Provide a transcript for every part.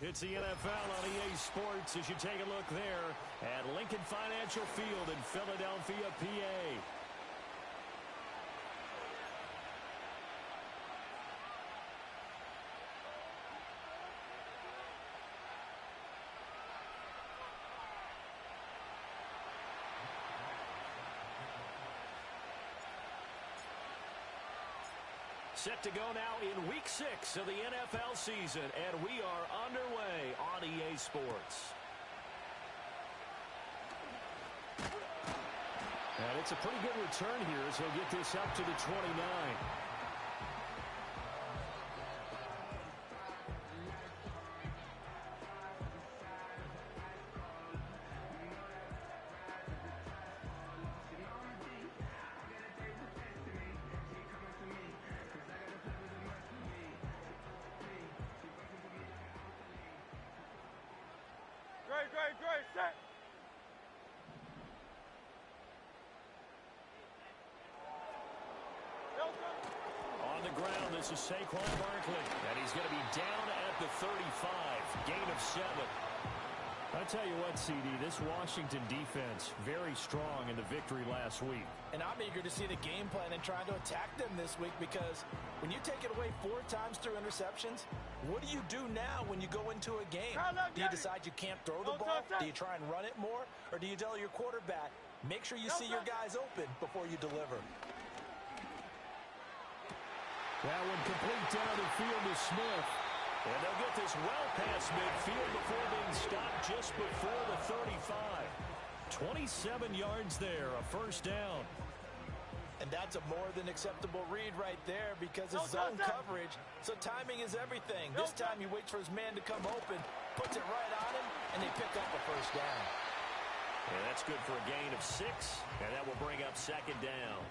It's the NFL on EA Sports as you take a look there at Lincoln Financial Field in Philadelphia, PA. Set to go now in Week 6 of the NFL season, and we are underway on EA Sports. And it's a pretty good return here as he'll get this up to the 29. Great, set. On the ground, this is Saquon Barkley, and he's going to be down at the 35, gain of 7. I tell you what, CD, this Washington defense, very strong in the victory last week. And I'm eager to see the game plan and trying to attack them this week, because when you take it away 4 times through interceptions, what do you do now when you go into a game? Do you decide you can't throw the ball? Do you try and run it more? Or do you tell your quarterback, make sure you see your guys open before you deliver? That one complete down the field to Smith. And they'll get this well past midfield before being stopped just before the 35. 27 yards there, a first down. And that's a more than acceptable read right there, because it's zone coverage. So timing is everything. This time he waits for his man to come open, puts it right on him, and they pick up a first down. And that's good for a gain of 6, and that will bring up second down.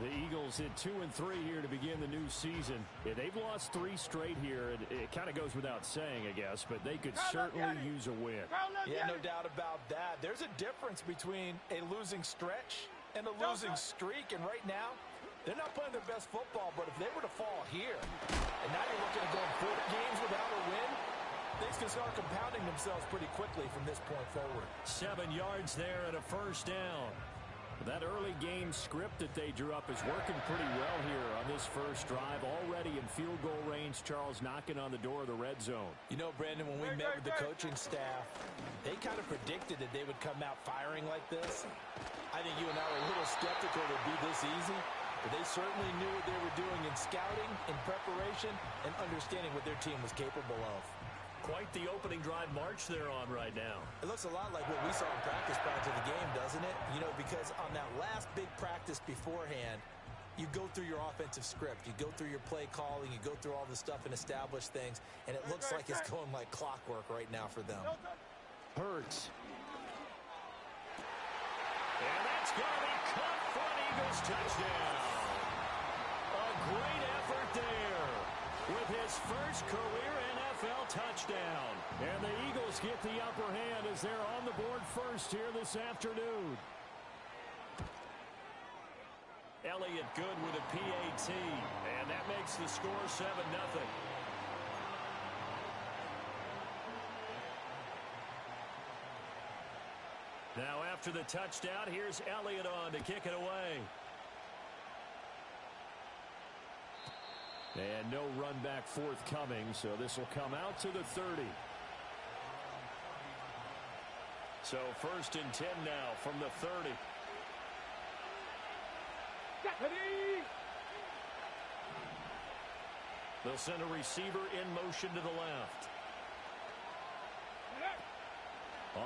The Eagles hit 2-3 here to begin the new season. Yeah, they've lost 3 straight here. It kind of goes without saying, I guess, but they could certainly use a win. Yeah, no doubt about that. There's a difference between a losing stretch and a losing streak, and right now, they're not playing their best football, but if they were to fall here, and now you're looking at going 4 games without a win, things can start compounding themselves pretty quickly from this point forward. 7 yards there and a first down. That early game script that they drew up is working pretty well here on this first drive. Already in field goal range, Charles knocking on the door of the red zone. You know, Brandon, when we met with the coaching staff, they kind of predicted that they would come out firing like this. I think you and I were a little skeptical it would be this easy, but they certainly knew what they were doing in scouting, in preparation, and understanding what their team was capable of. Quite the opening drive march they're on right now. It looks a lot like what we saw in practice prior to the game, doesn't it? You know, because on that last big practice beforehand, you go through your offensive script. You go through your play calling. You go through all the stuff and establish things. And it looks like it's going like clockwork right now for them. Hurts. And that's going to be caught for an Eagles touchdown. A great effort there with his first career NFL touchdown. And the Eagles get the upper hand as they're on the board first here this afternoon. Elliott good with a PAT, and that makes the score 7-0. Now after the touchdown, here's Elliott on to kick it away. And no run back forthcoming, so this will come out to the 30. So 1st and 10 now from the 30. They'll send a receiver in motion to the left.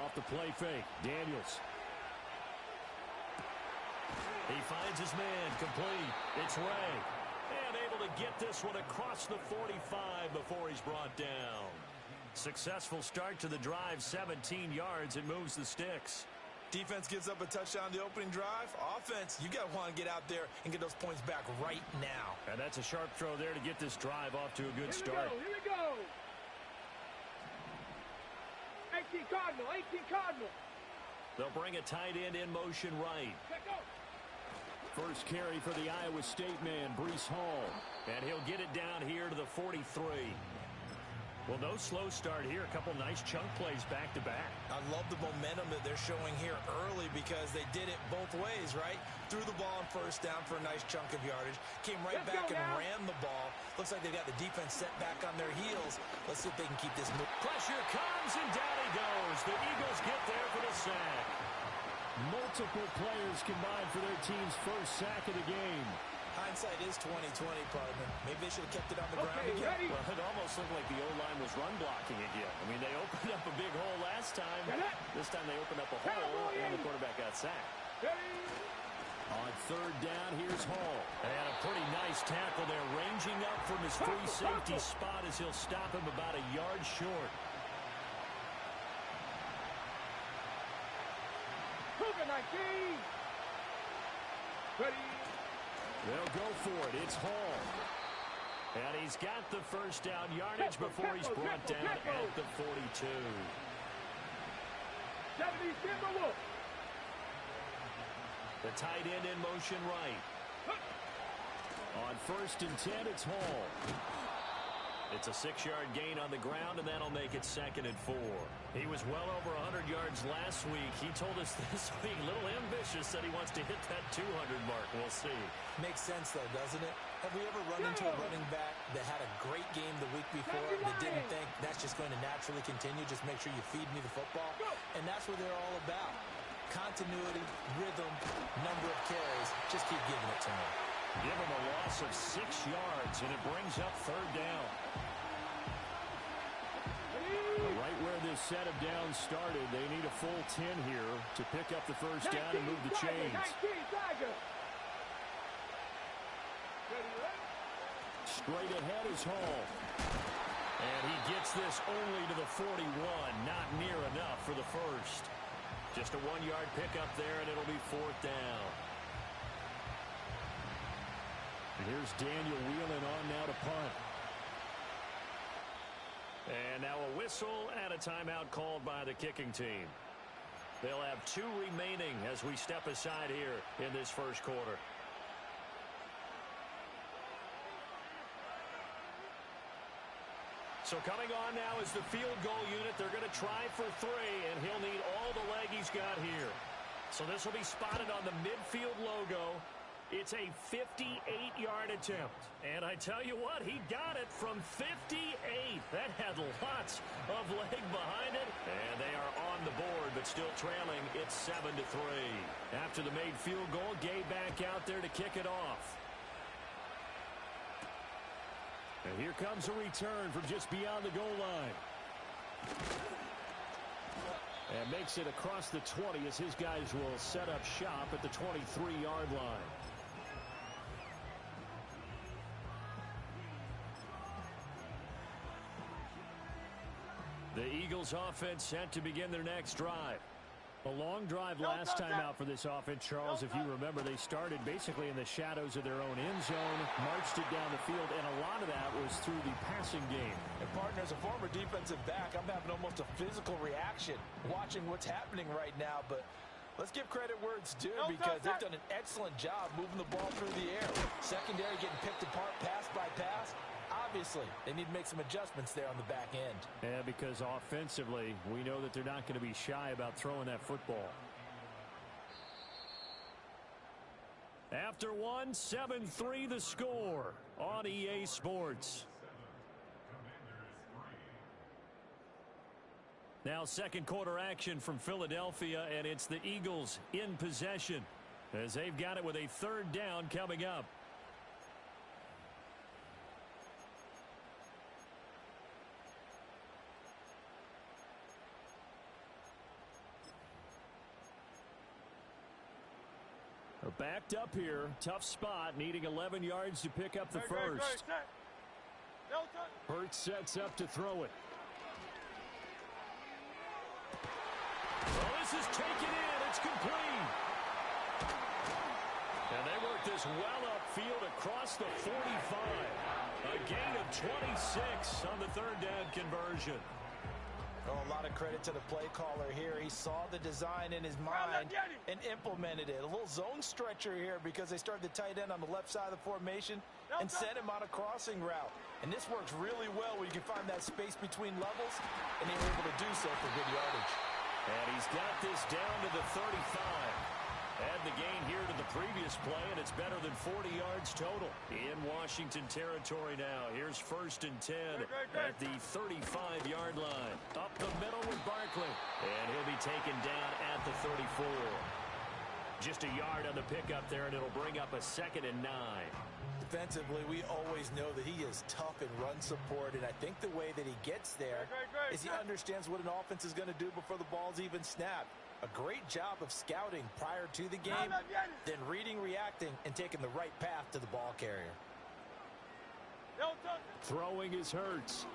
Off the play fake, Daniels. He finds his man, complete. It's Ray. And able to get this one across the 45 before he's brought down. Successful start to the drive, 17 yards. It moves the sticks. Defense gives up a touchdown the opening drive. Offense, you got to want to get out there and get those points back right now. And that's a sharp throw there to get this drive off to a good start. Here we go. 18 Cardinal. They'll bring a tight end in motion right. First carry for the Iowa State man, Breece Hall. And he'll get it down here to the 43. Well, no slow start here. A couple nice chunk plays back-to-back. I love the momentum that they're showing here early because they did it both ways, right? Threw the ball on first down for a nice chunk of yardage. Came right back and ran the ball. Looks like they got the defense set back on their heels. Let's see if they can keep this move. Pressure comes, and down he goes. The Eagles get there for the sack. Multiple players combined for their team's first sack of the game. Hindsight is 20/20, partner. Maybe they should have kept it on the ground again. Ready? Well, it almost looked like the O-line was run blocking again. I mean, they opened up a big hole last time. This time they opened up a hole, and the quarterback got sacked. Ready? On third down, here's Hall. And a pretty nice tackle there, ranging up from his free safety spot as he'll stop him about a yard short. Cougar 19. Ready? They'll go for it. It's Hall. And he's got the first down yardage before he's brought down at the 42. 70 Timberwolves. The tight end in motion right. On 1st and 10, it's Hall. It's a 6-yard gain on the ground, and that'll make it 2nd and 4. He was well over 100 yards last week. He told us this week, a little ambitious, that he wants to hit that 200 mark. We'll see. Makes sense, though, doesn't it? Have we ever run into a running back that had a great game the week before that didn't think that's just going to naturally continue? Just make sure you feed me the football. And that's what they're all about. Continuity, rhythm, number of carries. Just keep giving it to me. Give him a loss of 6 yards, and it brings up 3rd down. Right where this set of downs started, they need a full 10 here to pick up the first down and move the chains. Straight ahead is Hall. And he gets this only to the 41. Not near enough for the first. Just a 1-yard pickup there, and it'll be 4th down. And here's Daniel wheeling on now to punt. And now a whistle and a timeout called by the kicking team. They'll have 2 remaining as we step aside here in this first quarter. So coming on now is the field goal unit. They're going to try for 3, and he'll need all the leg he's got here. So this will be spotted on the midfield logo. It's a 58-yard attempt. And I tell you what, he got it from 58. That had lots of leg behind it. And they are on the board, but still trailing. It's 7-3. After the made field goal, Gay back out there to kick it off. And here comes a return from just beyond the goal line. And makes it across the 20 as his guys will set up shop at the 23-yard line. The Eagles offense set to begin their next drive. A long drive last time out for this offense, Charles. If you remember, they started basically in the shadows of their own end zone, marched it down the field, and a lot of that was through the passing game. And, partner, as a former defensive back, I'm having almost a physical reaction watching what's happening right now. But let's give credit where it's due because they've done an excellent job moving the ball through the air. Secondary getting picked apart pass by pass. Obviously, they need to make some adjustments there on the back end. Yeah, because offensively, we know that they're not going to be shy about throwing that football. After 1, 7-3 the score on EA Sports. Now second quarter action from Philadelphia, and it's the Eagles in possession as they've got it with a 3rd down coming up. Backed up here, tough spot, needing 11 yards to pick up the first. Hurts sets up to throw it. Well, this is taken in. It's complete. And they work this well upfield across the 45. A gain of 26 on the 3rd down conversion. Oh, a lot of credit to the play caller here. He saw the design in his mind and implemented it. A little zone stretcher here because they started the tight end on the left side of the formation and sent him on a crossing route. And this works really well where you can find that space between levels, and they were able to do so for good yardage. And he's got this down to the 35. Add the gain here to the previous play, and it's better than 40 yards total. In Washington territory now. Here's 1st and 10 at the 35-yard line. Up the middle with Barkley. And he'll be taken down at the 34. Just a yard on the pickup there, and it'll bring up a 2nd and 9. Defensively, we always know that he is tough in run support, and I think the way that he gets there is he understands what an offense is going to do before the ball's even snapped. A great job of scouting prior to the game, then reading, reacting, and taking the right path to the ball carrier. Throwing is Hurts.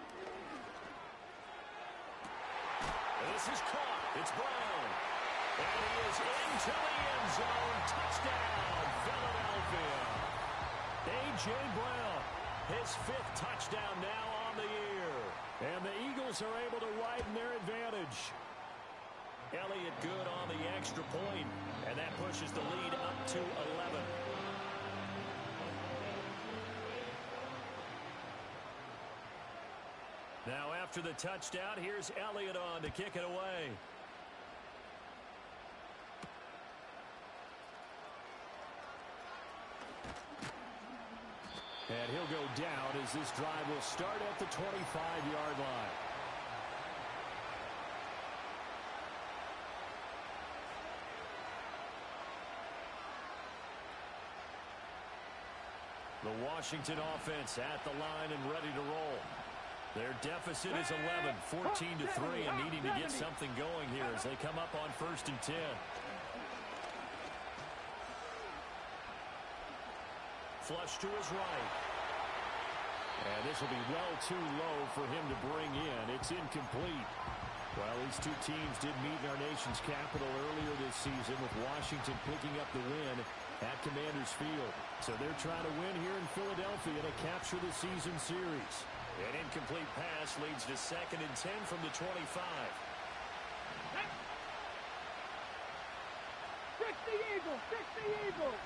This is caught. It's Brown. And he is into the end zone. Touchdown, Philadelphia. A.J. Brown, his 5th touchdown now on the year. And the Eagles are able to widen their advantage. Elliott good on the extra point, and that pushes the lead up to 11. Now after the touchdown, here's Elliott on to kick it away. And he'll go down as this drive will start at the 25-yard line. The Washington offense at the line and ready to roll. Their deficit is 11, 14-3, and needing to get something going here as they come up on 1st and 10. Flush to his right. And this will be well too low for him to bring in. It's incomplete. Well, these two teams did meet in our nation's capital earlier this season with Washington picking up the win at Commanders Field. So they're trying to win here in Philadelphia to capture the season series. An incomplete pass leads to 2nd and 10 from the 25. Fix the Eagles! Fix the Eagles!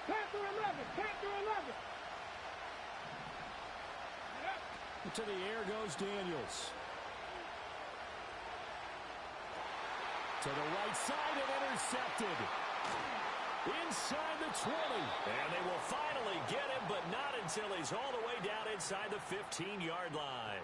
Panther 11! Panther 11! To the air goes Daniels. To the right side and intercepted. Inside the 20. And they will finally get him, but not until he's all the way down inside the 15-yard line.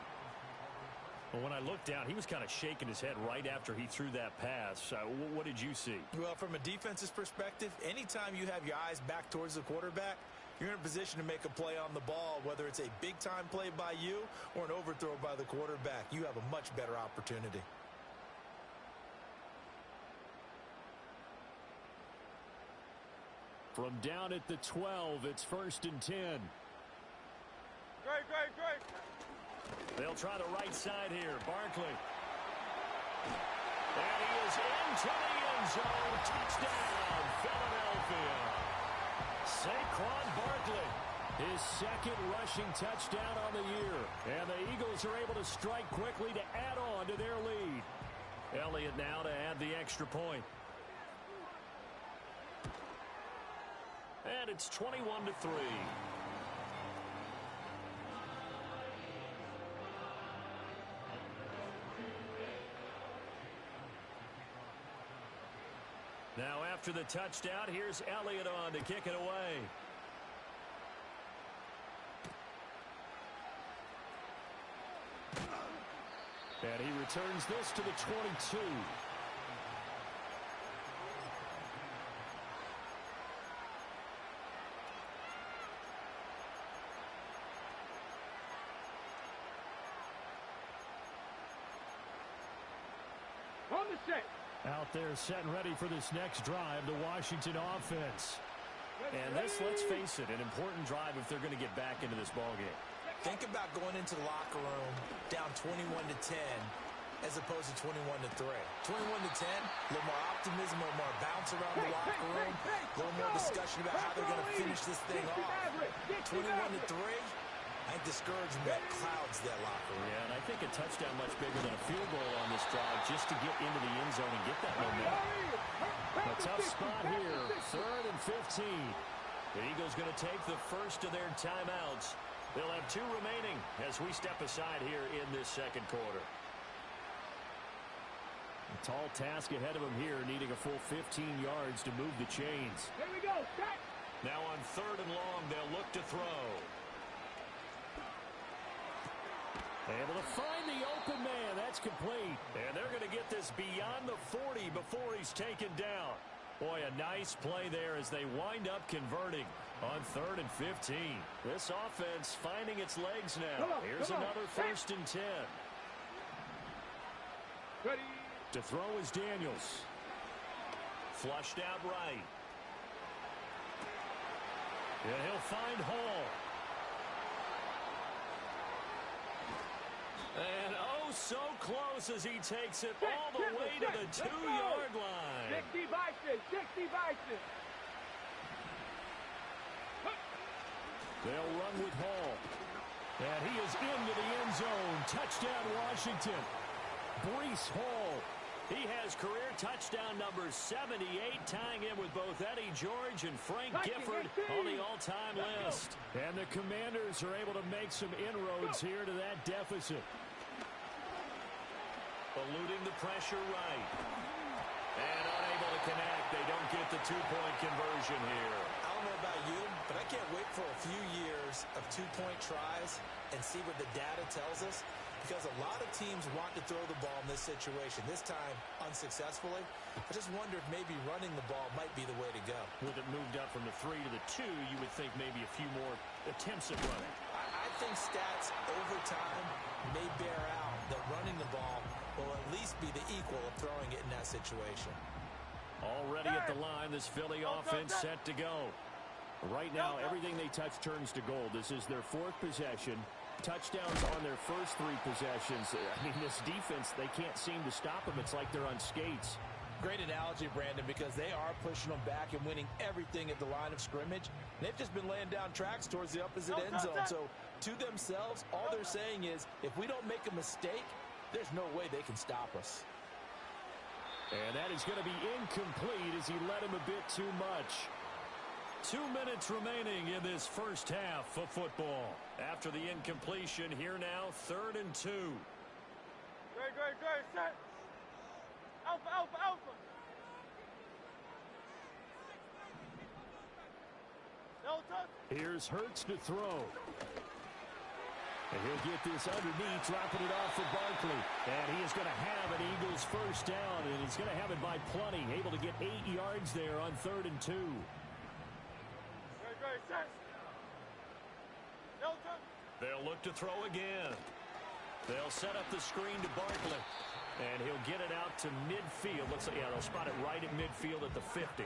Well, when I looked down, he was kind of shaking his head right after he threw that pass. What did you see? Well, from a defense's perspective, anytime you have your eyes back towards the quarterback, you're in a position to make a play on the ball, whether it's a big-time play by you or an overthrow by the quarterback. You have a much better opportunity. From down at the 12, it's 1st and 10. Great. They'll try the right side here. Barkley. And he is into the end zone. Touchdown, Philadelphia. Saquon Barkley, his 2nd rushing touchdown on the year. And the Eagles are able to strike quickly to add on to their lead. Elliott now to add the extra point. And it's 21-3. Now after the touchdown, here's Elliott on to kick it away. And he returns this to the 22. On the set. Out there set and ready for this next drive, the Washington offense. And this, let's face it, an important drive if they're going to get back into this ballgame. Think about going into the locker room down 21-10 as opposed to 21-3. 21-10, a little more optimism, a little more bounce around the locker room, a little more discussion about how they're going to finish this thing off. 21-3, I think discouragement that clouds that locker room. Yeah, and I think a touchdown much bigger than a field goal on this drive just to get into the end zone and get that momentum. A tough spot here, 3rd and 15. The Eagles going to take the first of their timeouts. They'll have 2 remaining as we step aside here in this second quarter. A tall task ahead of them here, needing a full 15 yards to move the chains. Here we go. Set. Now on 3rd and long, they'll look to throw. Able to find the open man. That's complete. And they're going to get this beyond the 40 before he's taken down. Boy, a nice play there as they wind up converting on 3rd and 15. This offense finding its legs now. Here's another 1st and 10. Ready. To throw is Daniels. Flushed out right. And he'll find Hall. And oh, so close as he takes it all the way to the 2-yard line. 60 Bison, 60 Bison. They'll run with Hall. And he is into the end zone. Touchdown, Washington. Breece Hall. He has career touchdown number 78, tying in with both Eddie George and Frank Gifford on the all-time list. And the Commanders are able to make some inroads here to that deficit. Eluding the pressure right. And unable to connect. They don't get the 2-point conversion here. I don't know about you, but I can't wait for a few years of 2-point tries and see what the data tells us. Because a lot of teams want to throw the ball in this situation. This time, unsuccessfully. I just wonder if maybe running the ball might be the way to go. With it moved up from the 3 to the 2, you would think maybe a few more attempts at running. I think stats over time may bear out that running the ball will at least be the equal of throwing it in that situation. Already at the line, this Philly offense set to go. Right now, everything they touch turns to gold. This is their 4th possession. Touchdowns on their first 3 possessions. I mean, this defense, they can't seem to stop them. It's like they're on skates. Great analogy, Brandon, because they are pushing them back and winning everything at the line of scrimmage. They've just been laying down tracks towards the opposite end zone. So, to themselves, all they're saying is, if we don't make a mistake, there's no way they can stop us. And that is going to be incomplete as he led him a bit too much. 2 minutes remaining in this first half of football. After the incompletion, here now, 3rd and 2. Great, set. Alpha. Delta. Here's Hurts to throw. And he'll get this underneath, dropping it off for Barkley. And he is going to have an Eagles first down, and he's going to have it by plenty. Able to get 8 yards there on 3rd and 2. Great, set. Delta. They'll look to throw again. They'll set up the screen to Barkley. And he'll get it out to midfield. Looks like, yeah, they'll spot it right at midfield at the 50.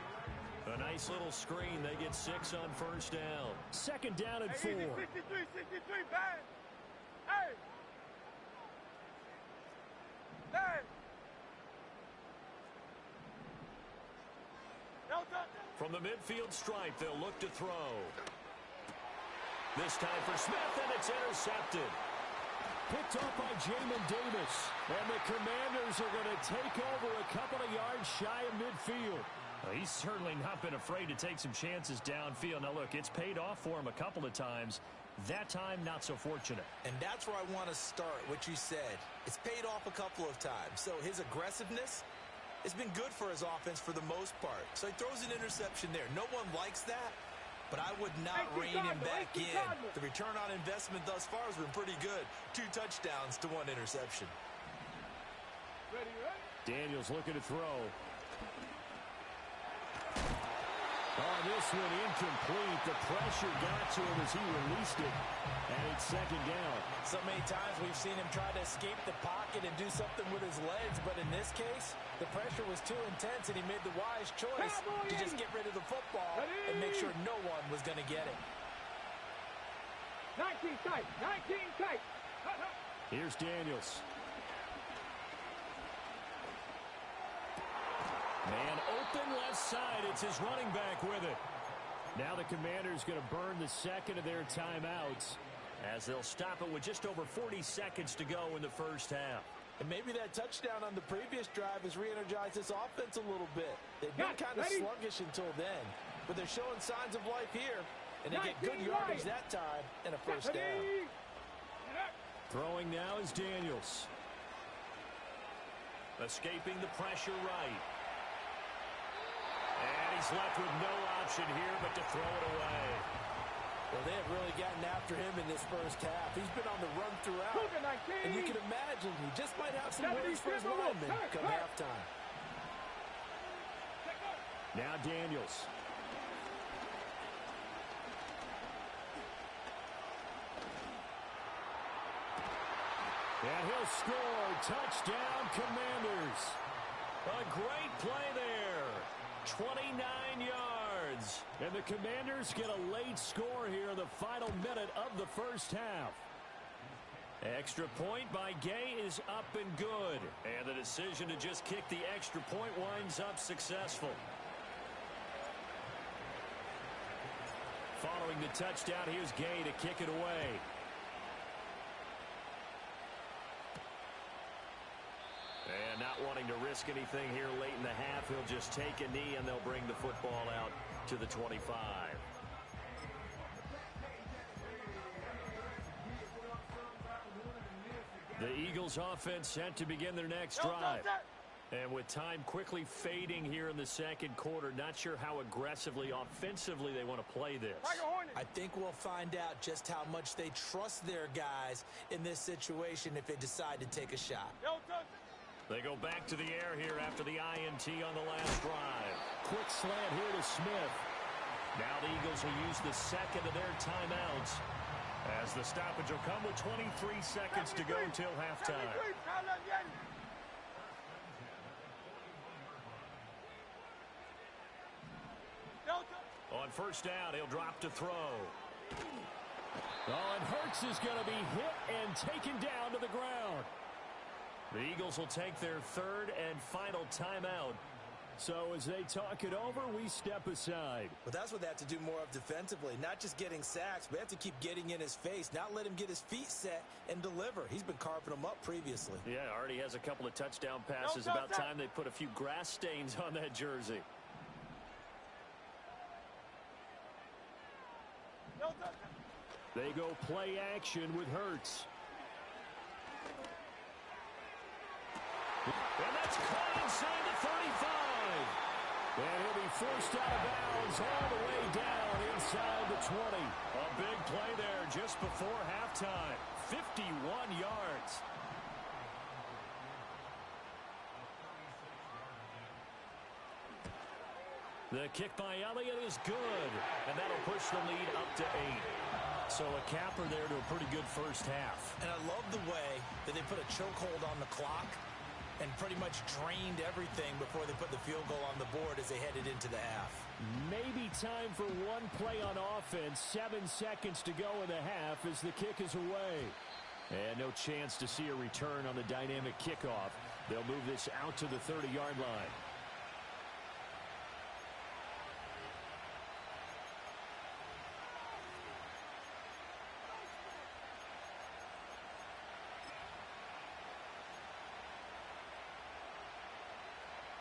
A nice little screen. They get 6 on first down. 2nd down and 4. 63, bang. Hey. Delta. From the midfield stripe, they'll look to throw. This time for Smith, and it's intercepted. Picked up by Jamin Davis. And the Commanders are going to take over a couple of yards shy of midfield. Well, he's certainly not been afraid to take some chances downfield. Now, look, it's paid off for him a couple of times. That time, not so fortunate. And that's where I want to start, what you said. It's paid off a couple of times. So his aggressiveness has been good for his offense for the most part. So he throws an interception there. No one likes that. But I would not rein him back in. The return on investment thus far has been pretty good. 2 touchdowns to 1 interception. Ready. Daniels looking to throw. Oh, this one incomplete. The pressure got to him as he released it. And it's 2nd down. So many times we've seen him try to escape the pocket and do something with his legs. But in this case, the pressure was too intense and he made the wise choice to just get rid of the football and make sure no one was going to get it. 19 tight. Here's Daniels. Man open left side. It's his running back with it. Now the Commanders going to burn the 2nd of their timeouts as they'll stop it with just over 40 seconds to go in the first half. And maybe that touchdown on the previous drive has re-energized this offense a little bit. They've been kind of sluggish until then, but they're showing signs of life here, and they get good yardage that time and a first down. Throwing now is Daniels. Escaping the pressure right. And he's left with no option here but to throw it away. Well, they have really gotten after him in this first half. He's been on the run throughout. And you can imagine he just might have some words for his linemen come halftime. Now Daniels. And he'll score. Touchdown, Commanders. A great play there. 29 yards. And the Commanders get a late score here in the final minute of the first half. Extra point by Gay is up and good. And the decision to just kick the extra point winds up successful. Following the touchdown, here's Gay to kick it away. And not wanting to risk anything here late in the half, he'll just take a knee and they'll bring the football out to the 25. The Eagles offense set to begin their next drive. And with time quickly fading here in the second quarter, not sure how aggressively, offensively they want to play this. I think we'll find out just how much they trust their guys in this situation if they decide to take a shot. They go back to the air here after the INT on the last drive. Quick slant here to Smith. Now the Eagles will use the second of their timeouts as the stoppage will come with 23 seconds to go until halftime. On first down, he'll drop to throw. Oh, and Hurts is going to be hit and taken down to the ground. The Eagles will take their third and final timeout. So as they talk it over, we step aside. But that's what they have to do more of defensively. Not just getting sacks, but they have to keep getting in his face. Not let him get his feet set and deliver. He's been carving them up previously. Yeah, already has a couple of touchdown passes. About time they put a few grass stains on that jersey. They go play action with Hurts. And that's caught inside the 35. And he'll be forced out of bounds all the way down inside the 20. A big play there just before halftime. 51 yards. The kick by Elliott is good. And that'll push the lead up to 8. So a capper there to a pretty good first half. And I love the way that they put a chokehold on the clock and pretty much drained everything before they put the field goal on the board as they headed into the half. Maybe time for one play on offense. 7 seconds to go in the half as the kick is away. And no chance to see a return on the dynamic kickoff. They'll move this out to the 30-yard line.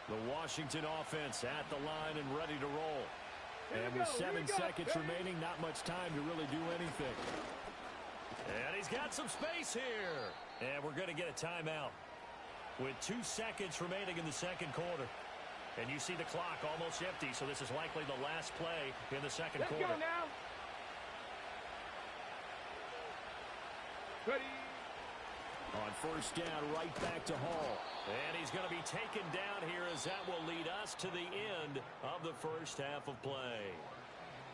The Washington offense at the line and ready to roll. And with 7 seconds remaining, not much time to really do anything. And he's got some space here. And we're going to get a timeout with 2 seconds remaining in the second quarter. And you see the clock almost empty, so this is likely the last play in the second quarter. Let's go now. Ready. On first down, right back to Hall. And he's going to be taken down here as that will lead us to the end of the first half of play.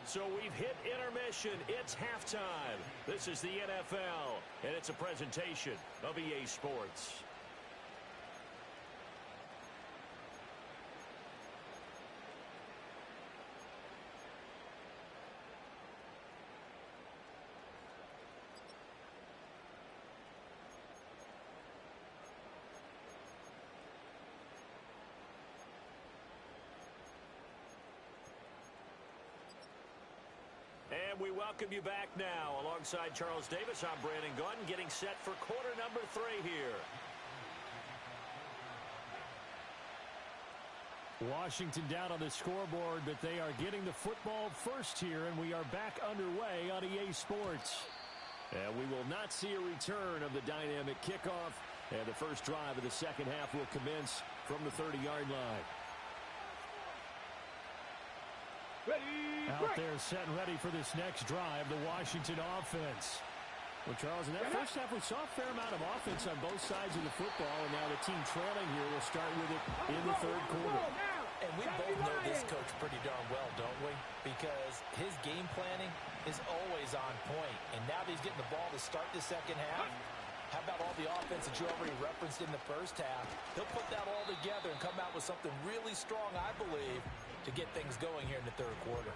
So we've hit intermission. It's halftime. This is the NFL, and it's a presentation of EA Sports. And we welcome you back now. Alongside Charles Davis, I'm Brandon Gaudin, getting set for quarter number 3 here. Washington down on the scoreboard, but they are getting the football first here, and we are back underway on EA Sports. And we will not see a return of the dynamic kickoff, and the first drive of the second half will commence from the 30-yard line. Out there set and ready for this next drive, the Washington offense. Well, Charles, in that first half, we saw a fair amount of offense on both sides of the football, and now the team trailing here will start with it in the third quarter. And we both know this coach pretty darn well, don't we? Because his game planning is always on point. And now that he's getting the ball to start the second half, how about all the offense that you already referenced in the first half? He'll put that all together and come out with something really strong, I believe, to get things going here in the third quarter.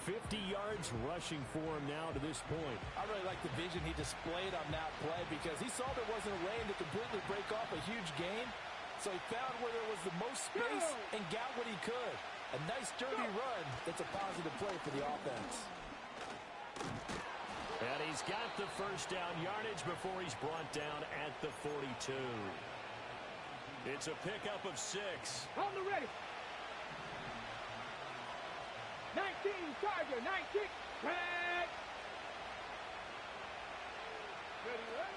50 yards rushing for him now to this point. I really like the vision he displayed on that play because he saw there wasn't a lane to completely break off a huge gain. So he found where there was the most space and got what he could. A nice, dirty run that's a positive play for the offense. And he's got the first down yardage before he's brought down at the 42. It's a pickup of 6. On the ready. 19, Charger, 19. Red. Ready, ready.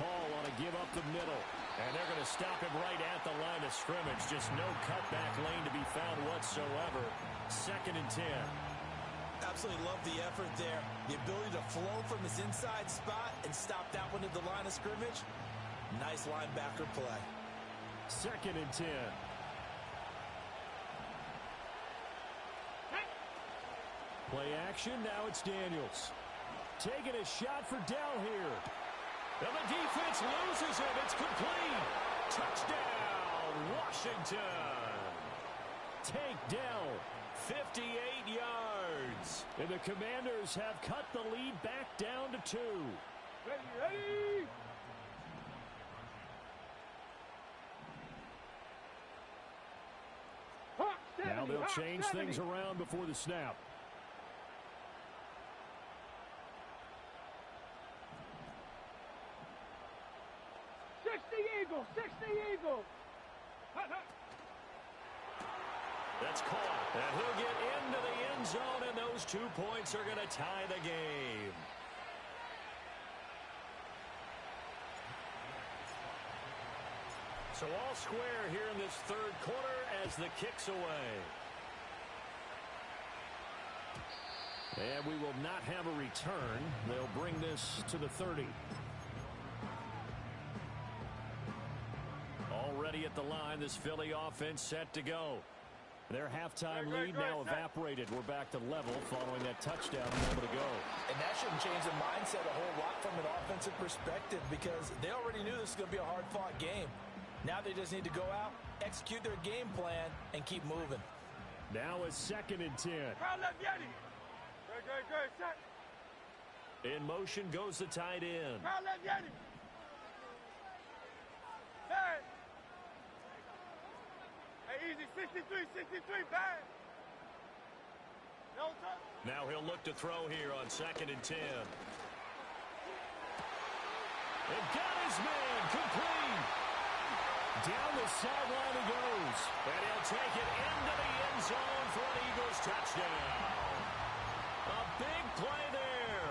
Paul on a give up the middle. And they're going to stop him right at the line of scrimmage. Just no cutback lane to be found whatsoever. 2nd and 10. Absolutely love the effort there. The ability to flow from his inside spot and stop that one at the line of scrimmage. Nice linebacker play. 2nd and 10. Play action, now it's Daniels. Taking a shot for Dell here. And the defense loses it. It's complete. Touchdown, Washington. Take Dell. 58 yards. And the Commanders have cut the lead back down to 2. Ready, ready. Now they'll change things around before the snap. Eagles, 60 Eagles. That's caught. And he'll get into the end zone, and those 2 points are going to tie the game. So all square here in this third quarter as the kick's away. And we will not have a return. They'll bring this to the 30. Already at the line, this Philly offense set to go. Their halftime lead now evaporated. We're back to level following that touchdown a moment ago. And that shouldn't change the mindset a whole lot from an offensive perspective because they already knew this was going to be a hard-fought game. Now they just need to go out, execute their game plan, and keep moving. Now a 2nd and 10. In motion goes the tight end. Easy, 63, bang. No touch. Now he'll look to throw here on 2nd and 10. And got his man complete. Down the sideline he goes. And he'll take it into the end zone for an Eagles touchdown. A big play there.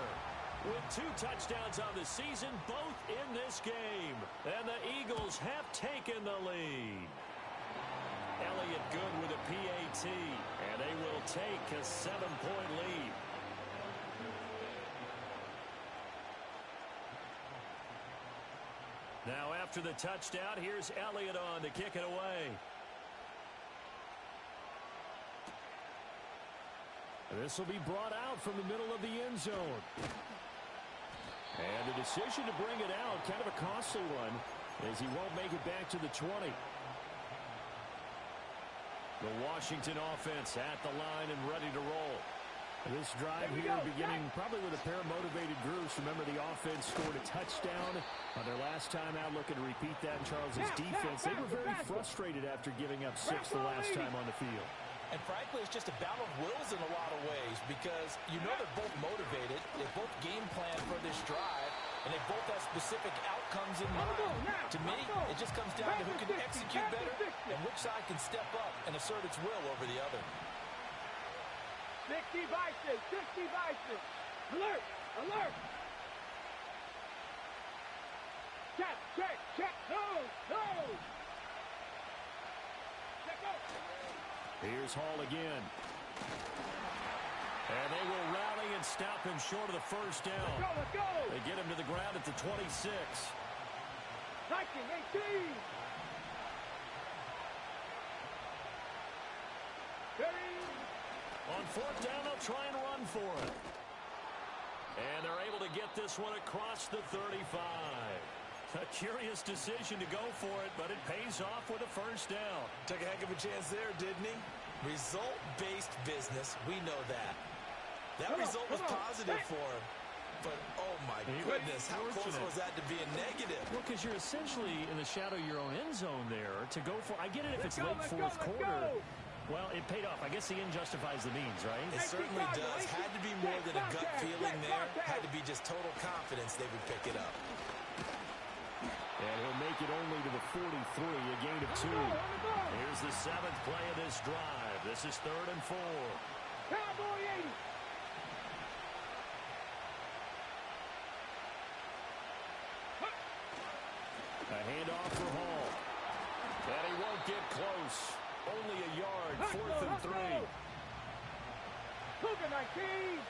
With 2 touchdowns on the season, both in this game. And the Eagles have taken the lead. Elliott good with a PAT, and they will take a 7-point lead. Now after the touchdown, here's Elliott on to kick it away. This will be brought out from the middle of the end zone. And the decision to bring it out, kind of a costly one, as he won't make it back to the 20. The Washington offense at the line and ready to roll. This drive here beginning probably with a pair of motivated groups. Remember, the offense scored a touchdown on their last time out. Looking to repeat that. In Charles's defense, they were very frustrated after giving up 6 the last time on the field. And frankly, it's just a battle of wills in a lot of ways because you know they're both motivated. They both game plan for this drive, and they both have specific outcomes in mind. To me, it just comes down to who can execute better and which side can step up and assert its will over the other. 60 Bison, 60 Bison. Alert, alert. Check, check, check. No, no. Check out. Here's Hall again. And they will rally and stop him short of the first down. Let's go, let's go. They get him to the ground at the 26. 19, 18. 30. On fourth down, they'll try and run for it. And they're able to get this one across the 35. A curious decision to go for it, but it pays off with a first down. Took a heck of a chance there, didn't he? Result-based business, we know that. That result was positive for him. But, oh my goodness, how close was that to being negative? Well, because you're essentially in the shadow of your own end zone there to go for. I get it if it's late fourth quarter. Well, it paid off. I guess the end justifies the means, right? It certainly does. Had to be more than a gut feeling there. Had to be just total confidence they would pick it up. And he'll make it only to the 43, a gain of 2. Here's the 7th play of this drive. This is 3rd and 4. Cowboy 80. A handoff for Hall. And he won't get close. Only a yard, 4th and 3. Cougar 19.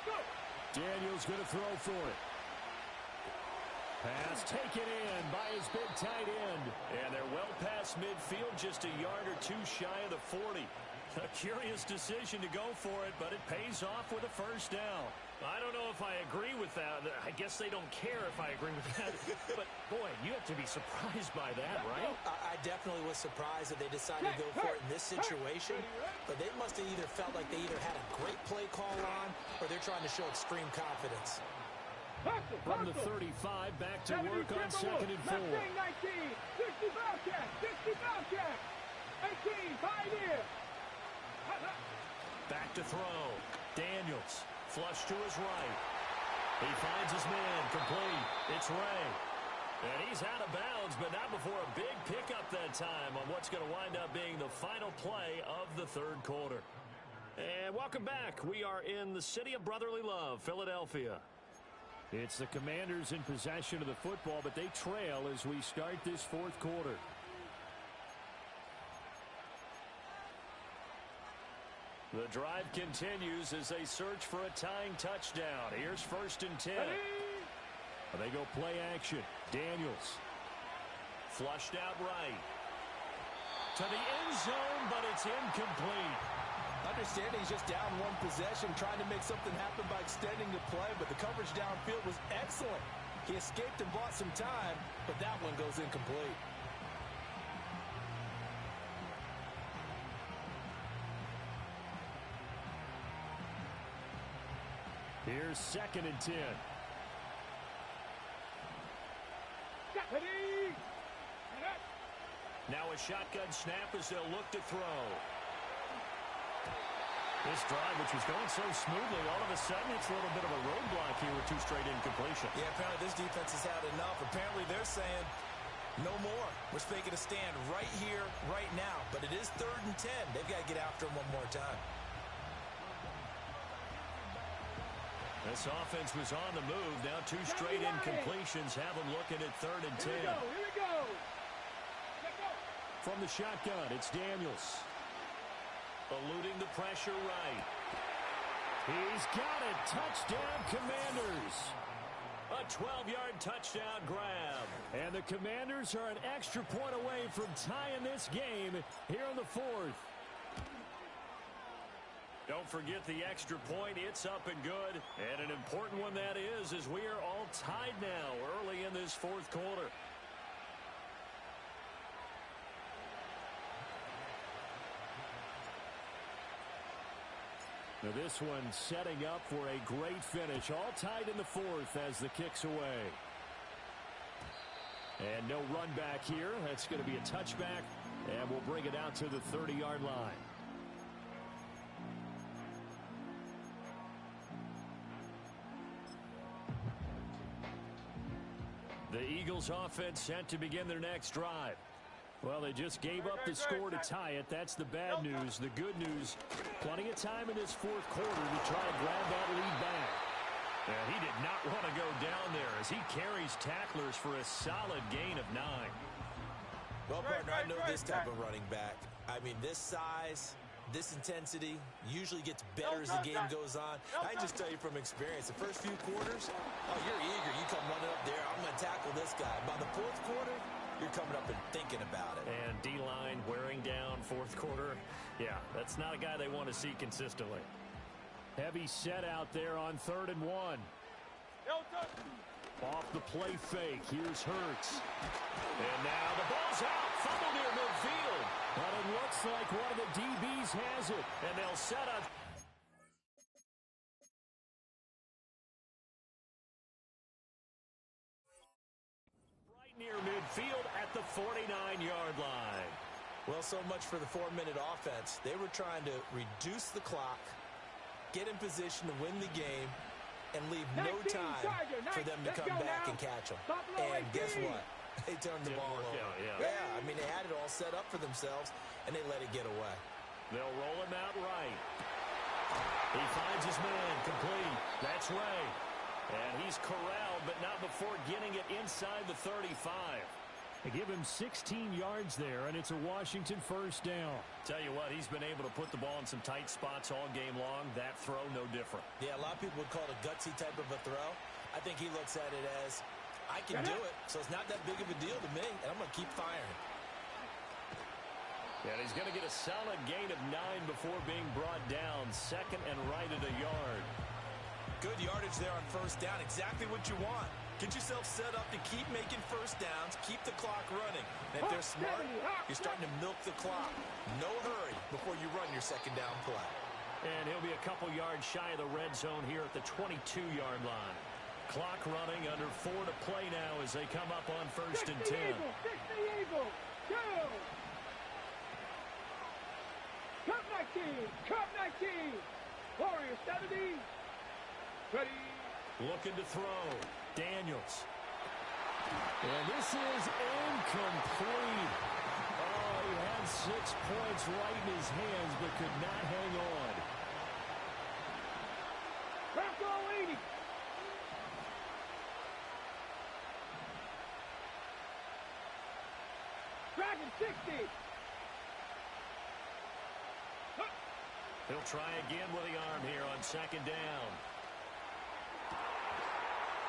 Go. Daniels going to throw for it. Pass taken in by his big tight end. And they're well past midfield, just a yard or 2 shy of the 40. A curious decision to go for it, but it pays off with a first down. I don't know if I agree with that. I guess they don't care if I agree with that. But, boy, you have to be surprised by that, right? I definitely was surprised that they decided to go for it in this situation. But they must have either felt like they either had a great play call on or they're trying to show extreme confidence. From the 35, back to work on 2nd and 4. 19, 60 Bobcat, 60 Bobcat. 18, Pioneer. Back to throw. Daniels, flush to his right. He finds his man, complete. It's Ray. And he's out of bounds, but not before a big pickup that time on what's going to wind up being the final play of the 3rd quarter. And welcome back. We are in the city of brotherly love, Philadelphia. It's the Commanders in possession of the football, but they trail as we start this 4th quarter. The drive continues as they search for a tying touchdown. Here's 1st and 10. They go play action. Daniels. Flushed out right. To the end zone, but it's incomplete. Understanding he's just down one possession, trying to make something happen by extending the play, but the coverage downfield was excellent. He escaped and bought some time, but that one goes incomplete. Here's 2nd and 10. Now a shotgun snap as they'll look to throw. This drive, which was going so smoothly, all of a sudden it's a little bit of a roadblock here with 2 straight incompletions. Yeah, apparently this defense has had enough. Apparently they're saying no more. We're making a stand right here, right now. But it is 3rd and 10. They've got to get after him one more time. This offense was on the move. Now 2 straight incompletions have them looking at 3rd and 10. Here we go. From the shotgun, it's Daniels. Eluding the pressure right. He's got it. Touchdown, Commanders. A 12-yard touchdown grab. And the Commanders are an extra point away from tying this game here in the 4th. Don't forget the extra point. It's up and good. And an important one that is, as we are all tied now early in this 4th quarter. Now this one setting up for a great finish. All tied in the 4th as the kick's away. And no run back here. That's going to be a touchback And we'll bring it out to the 30-yard line. The Eagles offense set to begin their next drive. Well, they just gave up the score to tie it. That's the bad news. The good news, plenty of time in this fourth quarter to try to grab that lead back. And he did not want to go down there as he carries tacklers for a solid gain of 9. Well, partner, I know this type of running back. I mean, this size, this intensity usually gets better as the game goes on. I can just tell you from experience, the first few quarters, oh, you're eager. You come running up there. I'm going to tackle this guy. By the fourth quarter, you're coming up and thinking about it. And D-line wearing down fourth quarter. Yeah, that's not a guy they want to see consistently. Heavy set out there on 3rd and 1. Off the play fake. Here's Hurts. And now the ball's out. Fumble near midfield. But it looks like one of the DBs has it. And they'll set up. Right near midfield at the 49-yard line. Well, so much for the 4-minute offense. They were trying to reduce the clock, get in position to win the game, and leave no time for them to come back and catch them. And guess what? They turned the ball over. Yeah, I mean, they had it all set up for themselves, and they let it get away. They'll roll him out right. He finds his man complete. That's Ray. And he's corralled, but not before getting it inside the 35. They give him 16 yards there, and it's a Washington first down. Tell you what, he's been able to put the ball in some tight spots all game long. That throw, no different. Yeah, a lot of people would call it a gutsy type of a throw. I think he looks at it as, I can do it, so it's not that big of a deal to me, and I'm going to keep firing. And he's going to get a solid gain of 9 before being brought down. 2nd and right at a yard. Good yardage there on first down. Exactly what you want. Get yourself set up to keep making first downs, keep the clock running. And if they're smart, you're starting to milk the clock. No hurry before you run your second down play. And he'll be a couple yards shy of the red zone here at the 22-yard line. Clock running, under 4 to play now as they come up on 1st and 10. Fix the Eagles. Go. Cup 19. Cup 19. Warrior 70. Ready. Looking to throw. Daniels. And this is incomplete. Oh, he had 6 points right in his hands, but could not hang on. Bronco 80. Dragon 60. He'll try again with the arm here on 2nd down.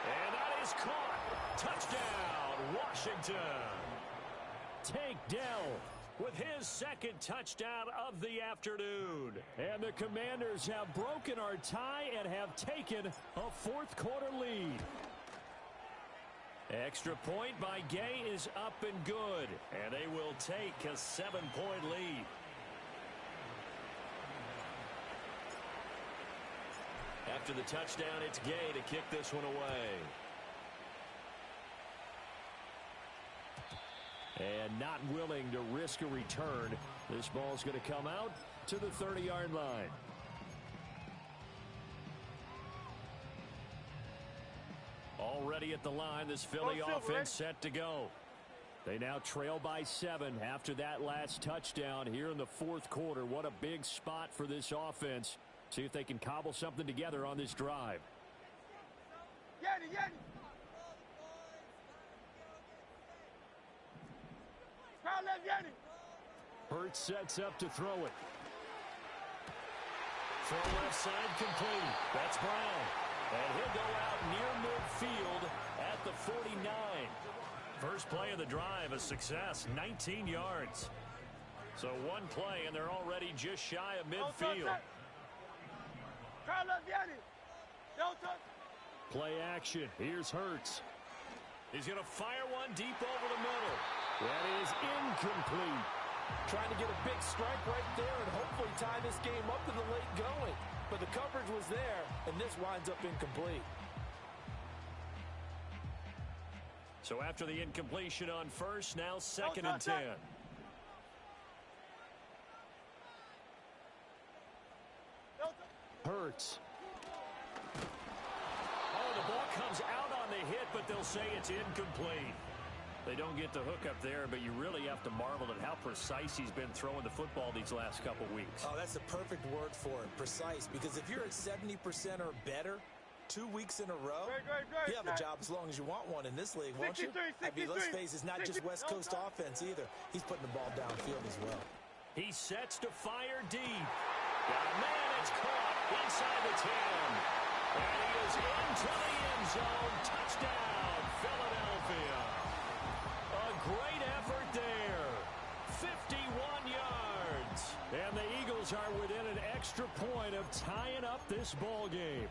And that is caught. Touchdown, Washington. Tank Dell with his 2nd touchdown of the afternoon. And the Commanders have broken our tie and have taken a 4th quarter lead. Extra point by Gay is up and good. And they will take a 7-point lead. After the touchdown, it's Gay to kick this one away. And not willing to risk a return. This ball's going to come out to the 30-yard line. Already at the line, this Philly offense set to go. They now trail by 7 after that last touchdown here in the 4th quarter. What a big spot for this offense. See if they can cobble something together on this drive. Yanni. Crowd left Yanni. Hurts sets up to throw it. Throw left side complete. That's Brown. And he'll go out near midfield at the 49. First play of the drive, a success, 19 yards. So one play, and they're already just shy of midfield. Play action. Here's Hurts. He's going to fire one deep over the middle. That is incomplete. Trying to get a big strike right there and hopefully tie this game up in the late going. But the coverage was there, and this winds up incomplete. So after the incompletion on first, now 2nd and 10. Hurts. Oh, the ball comes out on the hit, but they'll say it's incomplete. They don't get the hook up there, but you really have to marvel at how precise he's been throwing the football these last couple weeks. Oh, that's the perfect word for it, precise. Because if you're at 70% or better 2 weeks in a row, you have a job as long as you want one in this league, won't you? I mean, let's face it, it's not just West Coast offense either. He's putting the ball downfield as well. He sets to fire deep. Got a man, it's caught inside the 10. And he is into the end zone. Touchdown, Philadelphia. A great effort there. 51 yards. And the Eagles are within an extra point of tying up this ball game.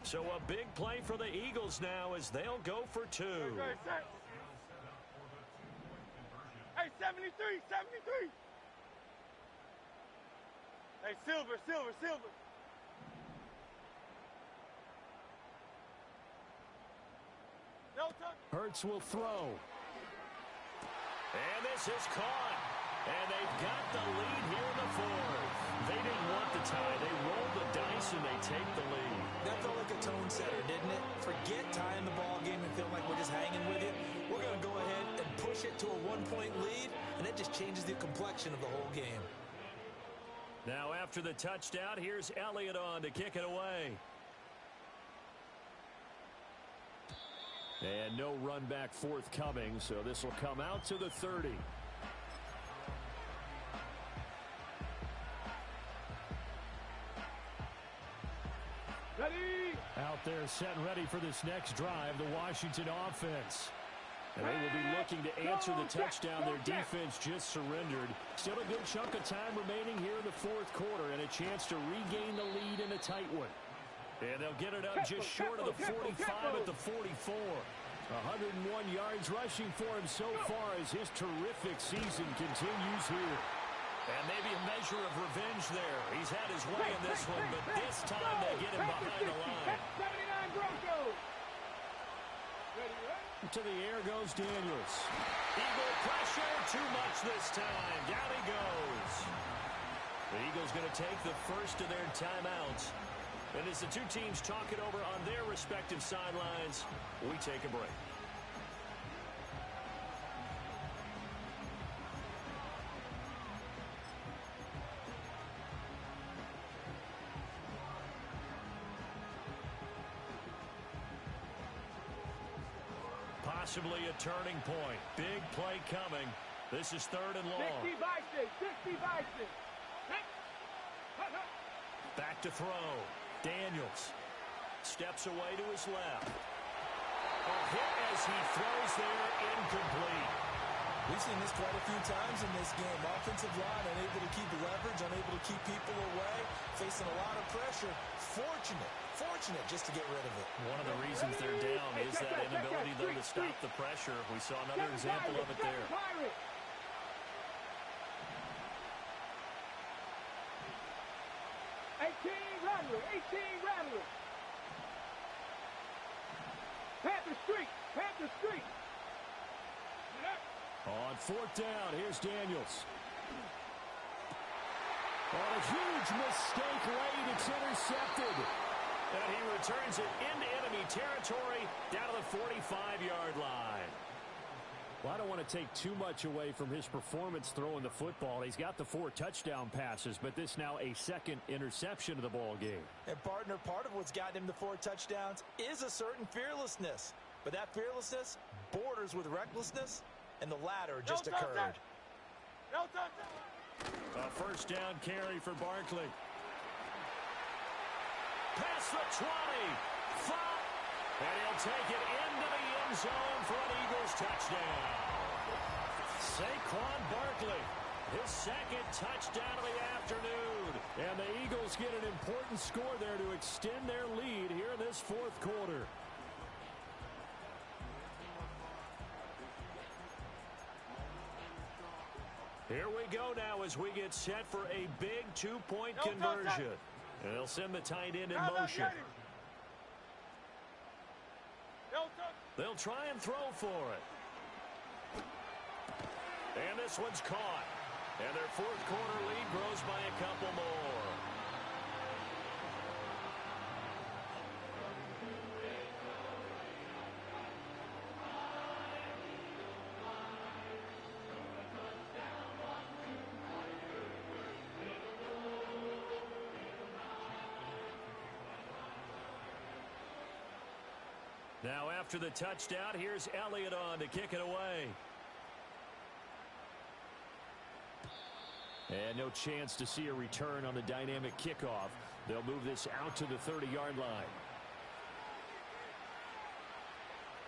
So a big play for the Eagles now as they'll go for two. Hey, 73, 73. Hey, silver, silver, silver. No touch. Hurts will throw. And this is caught. And they've got the lead here in the fourth. They didn't want the tie. They rolled the dice and they take the lead. That felt like a tone setter, didn't it? Forget tying the ball game and feeling like we're just hanging with you. We're going to go ahead and push it to a one-point lead, and that just changes the complexion of the whole game. Now after the touchdown, here's Elliott on to kick it away. And no run back forthcoming, so this will come out to the 30. Ready. Out there set and ready for this next drive, the Washington offense. And they will be looking to answer the touchdown. Their defense just surrendered. Still a good chunk of time remaining here in the fourth quarter and a chance to regain the lead in a tight one. And they'll get it up just short of the 45 at the 44. 101 yards rushing for him so far as his terrific season continues here. And maybe a measure of revenge there. He's had his way in this one, but this time they get him behind the line. 79 Broncos. To the air goes Daniels. Eagle pressure, too much this time. Down he goes. The Eagles going to take the first of their timeouts. And as the two teams talk it over on their respective sidelines, we take a break. Possibly a turning point. Big play coming. This is third and long. 60 Bison, 60 Bison. Back to throw. Daniels steps away to his left. A hit as he throws there, incomplete. We've seen this quite a few times in this game. Offensive line unable to keep leverage, unable to keep people away, facing a lot of pressure. Fortunate just to get rid of it. One of the reasons they're down is that inability, though, to stop the pressure. We saw another example of it there. 18 Rattler. Panther Street. On fourth down, here's Daniels. On a huge mistake late, it's intercepted. And he returns it into enemy territory down to the 45-yard line. Well, I don't want to take too much away from his performance throwing the football. He's got the 4 touchdown passes, but this now a second interception of the ball game. And partner, part of what's gotten him the 4 touchdowns is a certain fearlessness. But that fearlessness borders with recklessness, and the latter just occurred. A first down carry for Barkley. Past the 20. 5. And he'll take it into the end zone for an Eagles touchdown. Saquon Barkley, his second touchdown of the afternoon. And the Eagles get an important score there to extend their lead here in this fourth quarter. Here we go now as we get set for a big two-point conversion. And they'll send the tight end in motion. They'll try and throw for it. And this one's caught. And their fourth quarter lead grows by a couple more. Now after the touchdown, here's Elliott on to kick it away. And no chance to see a return on the dynamic kickoff. They'll move this out to the 30-yard line.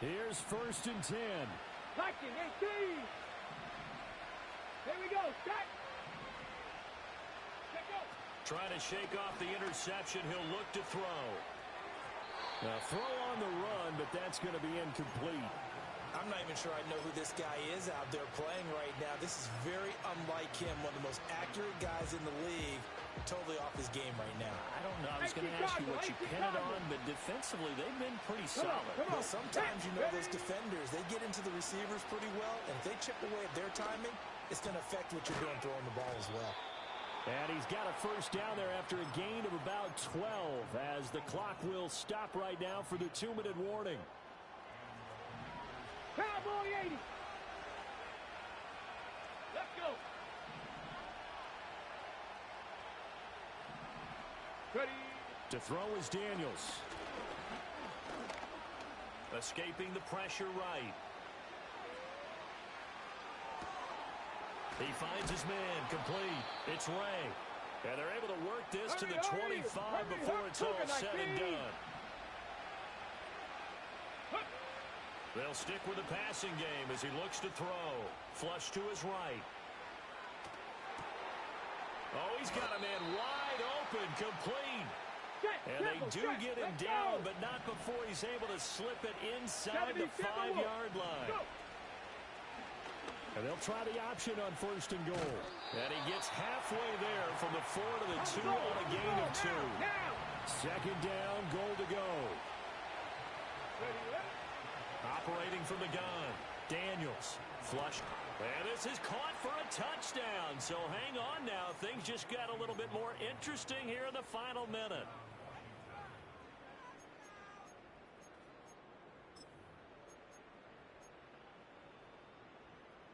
Here's 1st and 10. Touching, 18. Here we go, set. Trying to shake off the interception. He'll look to throw. Now throw on the run, but that's going to be incomplete. I'm not even sure I know who this guy is out there playing right now. This is very unlike him, one of the most accurate guys in the league. Totally off his game right now. I don't know. I was going to ask you what you pin it on, but defensively, they've been pretty solid. Well, sometimes, you know, those defenders, they get into the receivers pretty well, and if they chip away at their timing, it's going to affect what you're doing throwing the ball as well. And he's got a first down there after a gain of about 12 as the clock will stop right now for the 2-minute warning. Cowboy 80. Let's go. Ready. To throw is Daniels. Escaping the pressure right. He finds his man, complete. It's Ray. And they're able to work this to the 25 before it's all said and done. They'll stick with the passing game as he looks to throw. Flush to his right. Oh, he's got a man wide open, complete. And they do get him down, but not before he's able to slip it inside the 5-yard line. And they'll try the option on 1st and goal. And he gets halfway there from the 4 to the 2 on a gain of 2. 2nd down, goal to go. Operating from the gun. Daniels. Flush. And this is caught for a touchdown. So hang on now. Things just got a little bit more interesting here in the final minute.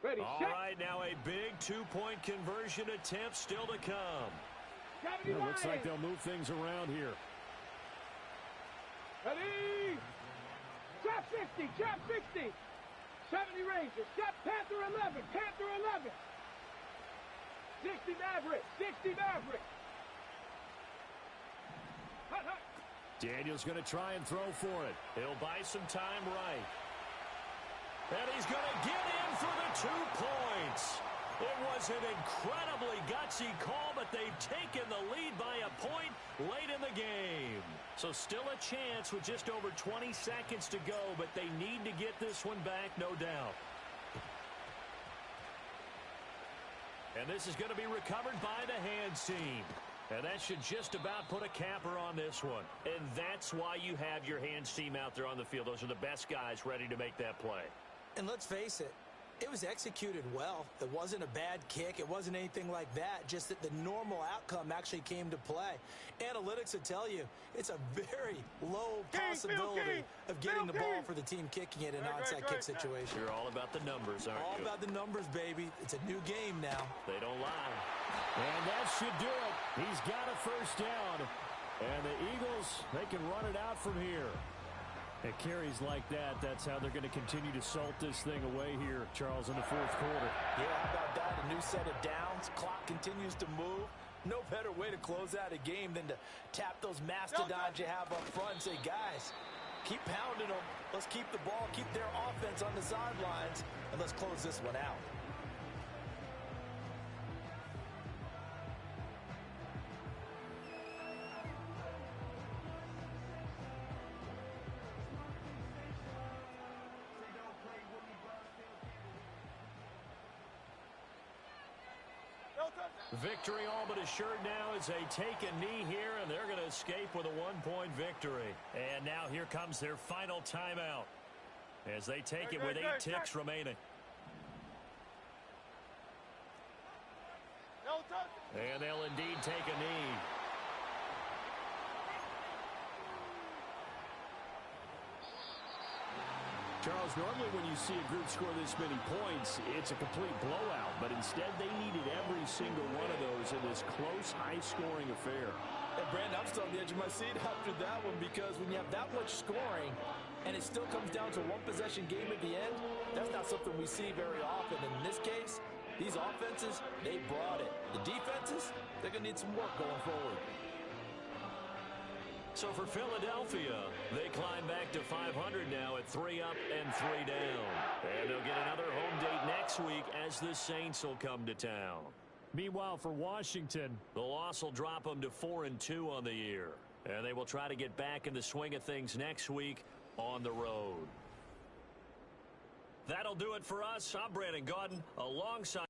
Ready, all set. right, now a big 2-point conversion attempt still to come. It looks like they'll move things around here. Ready. Trap 50, trap 60. 70 Rangers, trap Panther 11, Panther 11. 60 Maverick, 60 Maverick. Hut, hut. Daniel's going to try and throw for it. He'll buy some time right. And he's going to get in for the 2 points. It was an incredibly gutsy call, but they've taken the lead by a point late in the game. So still a chance with just over 20 seconds to go, but they need to get this one back, no doubt. And this is going to be recovered by the hands team. And that should just about put a capper on this one. And that's why you have your hands team out there on the field. Those are the best guys ready to make that play. And let's face it, it was executed well. It wasn't a bad kick. It wasn't anything like that. Just that the normal outcome actually came to play. Analytics will tell you it's a very low possibility of getting the ball for the team kicking it in an onside kick situation. You're all about the numbers, aren't you? All about the numbers, baby. It's a new game now. They don't lie. And that should do it. He's got a first down. And the Eagles, they can run it out from here. It carries like that. That's how they're going to continue to salt this thing away here, Charles, in the 4th quarter. Yeah, how about that? A new set of downs. Clock continues to move. No better way to close out a game than to tap those mastodons you have up front and say, guys, keep pounding them. Let's keep the ball, keep their offense on the sidelines, and let's close this one out. Victory all but assured now as they take a knee here, and they're going to escape with a 1-point victory. And now here comes their final timeout as they take it with 8 ticks remaining. And they'll indeed take a knee. Charles, normally when you see a group score this many points, it's a complete blowout. But instead, they needed every single one of those in this close, high-scoring affair. And Brandon, I'm still on the edge of my seat after that one, because when you have that much scoring and it still comes down to a one-possession game at the end, that's not something we see very often. And in this case, these offenses, they brought it. The defenses, they're going to need some work going forward. So for Philadelphia, they climb back to 500 now at 3 up and 3 down. And they'll get another home date next week as the Saints will come to town. Meanwhile, for Washington, the loss will drop them to 4-2 on the year. And they will try to get back in the swing of things next week on the road. That'll do it for us. I'm Brandon Gaudin alongside